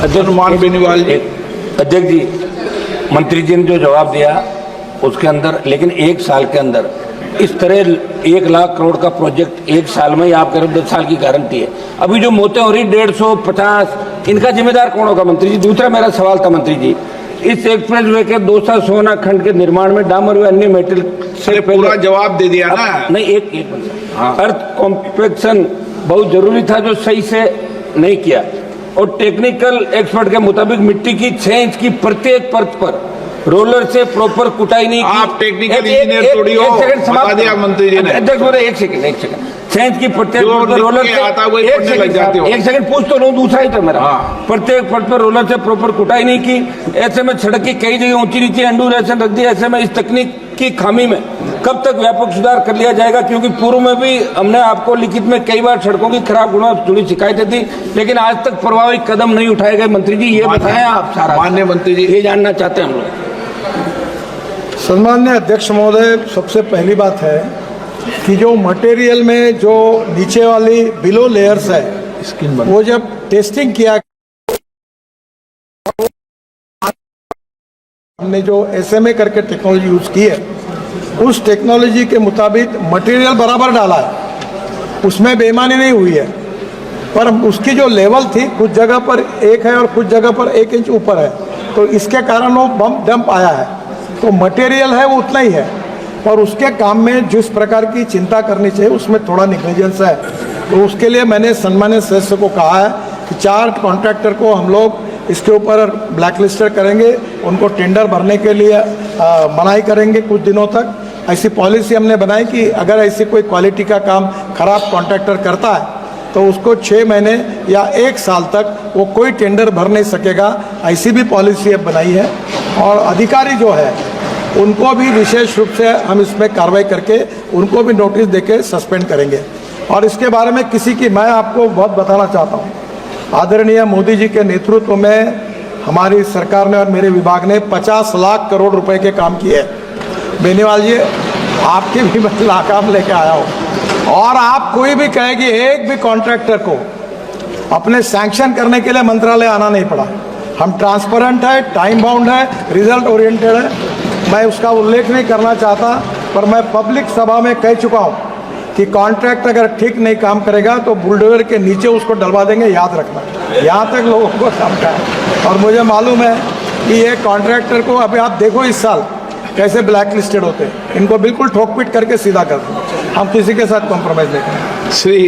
हनुमान बेनीवाल जी। अध्यक्ष जी, मंत्री जी ने जो जवाब दिया उसके अंदर, लेकिन एक साल के अंदर इस तरह 1 लाख करोड़ का प्रोजेक्ट एक साल में ही आप कह रहे हो 10 साल की गारंटी है। अभी जो मौतें हो रही 150, इनका जिम्मेदार कौन होगा मंत्री जी? दूसरा मेरा सवाल था मंत्री जी, इस एक्सप्रेस वे के 200 सोना खंड के निर्माण में डामर व अन्य मेटल से पूरा जवाब दे दिया ना। नहीं, एक अर्थ कॉम्प्लेक्शन बहुत जरूरी था जो सही से नहीं किया, और टेक्निकल एक्सपर्ट के मुताबिक मिट्टी की 6 इंच की प्रत्येक परत पर रोलर से प्रॉपर कुटाई नहीं की। आप टेक्निकल इंजीनियर थोड़ी हो, बता दिया मंत्री जी ने। अध्यक्ष बोले एक सेकंड 6 इंच की प्रत्येक परत पर रोलर से, एक सेकंड पूछ तो लूं, दूसरा ही तो मेरा। प्रत्येक परत पर रोलर से प्रॉपर कुटाई नहीं की। ऐसे में सड़क की कई जगह ऊंची नीची एंडूरेशन रख दी। ऐसे में इस तकनीक की खामी में कब तक व्यापक सुधार कर लिया जाएगा? क्योंकि पूर्व में भी हमने आपको लिखित में कई बार सड़कों की खराब गुणवत्ता जुड़ी शिकायतें थी, लेकिन आज तक प्रभावी कदम नहीं उठाए गए। मंत्री जी ये बताएं आप सारा। माननीय मंत्री जी, ये जानना चाहते हैं हम लोग। सम्माननीय अध्यक्ष महोदय, सबसे पहली बात है कि जो मटेरियल में जो नीचे वाली बिलो लेयर्स है, वो जब टेस्टिंग किया, हमने जो SMA करके टेक्नोलॉजी यूज की है, उस टेक्नोलॉजी के मुताबिक मटेरियल बराबर डाला है, उसमें बेईमानी नहीं हुई है। पर उसकी जो लेवल थी, कुछ जगह पर 1 है और कुछ जगह पर 1 इंच ऊपर है, तो इसके कारण वो बम डंप आया है। तो मटेरियल है वो उतना ही है, और उसके काम में जिस प्रकार की चिंता करनी चाहिए उसमें थोड़ा निग्लिजेंस है। तो उसके लिए मैंने सम्मानित सदस्य को कहा है कि 4 कॉन्ट्रैक्टर को हम लोग इसके ऊपर ब्लैक लिस्टेड करेंगे, उनको टेंडर भरने के लिए मनाही करेंगे कुछ दिनों तक। ऐसी पॉलिसी हमने बनाई कि अगर ऐसी कोई क्वालिटी का काम खराब कॉन्ट्रैक्टर करता है तो उसको 6 महीने या 1 साल तक वो कोई टेंडर भर नहीं सकेगा। ऐसी भी पॉलिसी अब बनाई है, और अधिकारी जो है उनको भी विशेष रूप से हम इसमें कार्रवाई करके उनको भी नोटिस देके सस्पेंड करेंगे। और इसके बारे में किसी की, मैं आपको बहुत बताना चाहता हूँ, आदरणीय मोदी जी के नेतृत्व में हमारी सरकार ने और मेरे विभाग ने 50 लाख करोड़ रुपए के काम किए। बेनीवाल जी, आपके भी मैं नाकाम लेके आया हूँ, और आप कोई भी कहेगी एक भी कॉन्ट्रैक्टर को अपने सैंक्शन करने के लिए मंत्रालय आना नहीं पड़ा। हम ट्रांसपेरेंट है, टाइम बाउंड है, रिजल्ट ओरिएंटेड है। मैं उसका उल्लेख नहीं करना चाहता, पर मैं पब्लिक सभा में कह चुका हूँ कि कॉन्ट्रैक्ट अगर ठीक नहीं काम करेगा तो बुलडोजर के नीचे उसको डलवा देंगे, याद रखना। यहाँ तक लोगों को समझा है, और मुझे मालूम है कि ये कॉन्ट्रैक्टर को अभी आप देखो इस साल कैसे ब्लैक लिस्टेड होते हैं, इनको बिल्कुल ठोक पीट करके सीधा कर दो। हम किसी के साथ कॉम्प्रोमाइज नहीं करेंगे। श्री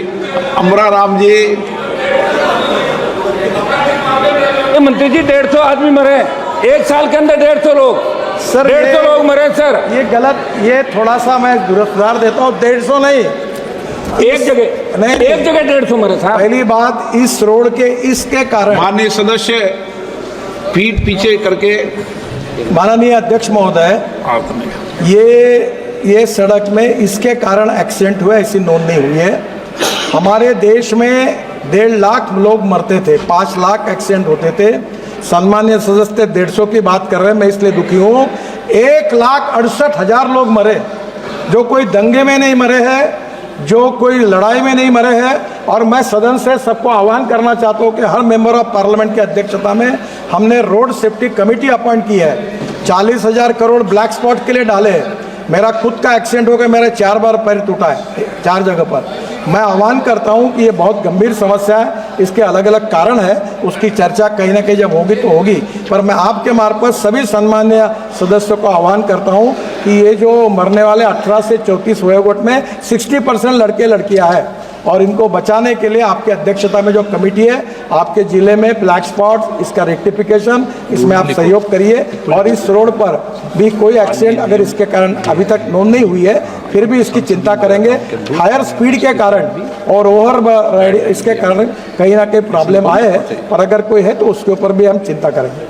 अमरा राम जी। मंत्री जी 150 आदमी मरे 1 साल के अंदर, 150 लोग सर, 150 लोग मरे सर। ये गलत, ये थोड़ा सा मैं सुधार देता हूँ, 150 नहीं, एक जगह नहीं, एक जगह 150 मरे साहब। पहली बात, इस रोड के इसके कारण, माननीय सदस्य पीठ पीछे करके, माननीय अध्यक्ष महोदय, ये सड़क में इसके कारण एक्सीडेंट हुआ, ऐसी नोंद नहीं हुई है। हमारे देश में 1.5 लाख लोग मरते थे, 5 लाख एक्सीडेंट होते थे। सम्मान्य सदस्य 150 की बात कर रहे हैं, मैं इसलिए दुखी हूँ। 1,68,000 लोग मरे, जो कोई दंगे में नहीं मरे हैं, जो कोई लड़ाई में नहीं मरे हैं। और मैं सदन से सबको आह्वान करना चाहता हूँ कि हर मेंबर ऑफ पार्लियामेंट की अध्यक्षता में हमने रोड सेफ्टी कमेटी अपॉइंट की है। 40,000 करोड़ ब्लैक स्पॉट के लिए डाले। मेरा खुद का एक्सीडेंट हो गया, मेरा 4 बार पैर टूटा है 4 जगह पर। मैं आह्वान करता हूं कि ये बहुत गंभीर समस्या है, इसके अलग अलग कारण है, उसकी चर्चा कहीं ना कहीं जब होगी तो होगी। पर मैं आपके मार्फत सभी सम्मानीय सदस्यों को आह्वान करता हूं कि ये जो मरने वाले 18 से 34 वयोगट में 60% लड़के लड़कियां हैं, और इनको बचाने के लिए आपके अध्यक्षता में जो कमेटी है, आपके जिले में ब्लैक स्पॉट, इसका रेक्टिफिकेशन, इसमें आप सहयोग करिए। और इस रोड पर भी कोई एक्सीडेंट अगर इसके कारण अभी तक नोंद नहीं हुई है, फिर भी इसकी चिंता करेंगे। हायर स्पीड के कारण और ओवर इसके कारण कहीं ना कहीं प्रॉब्लम आए हैं, पर अगर कोई है तो उसके ऊपर भी हम चिंता करेंगे।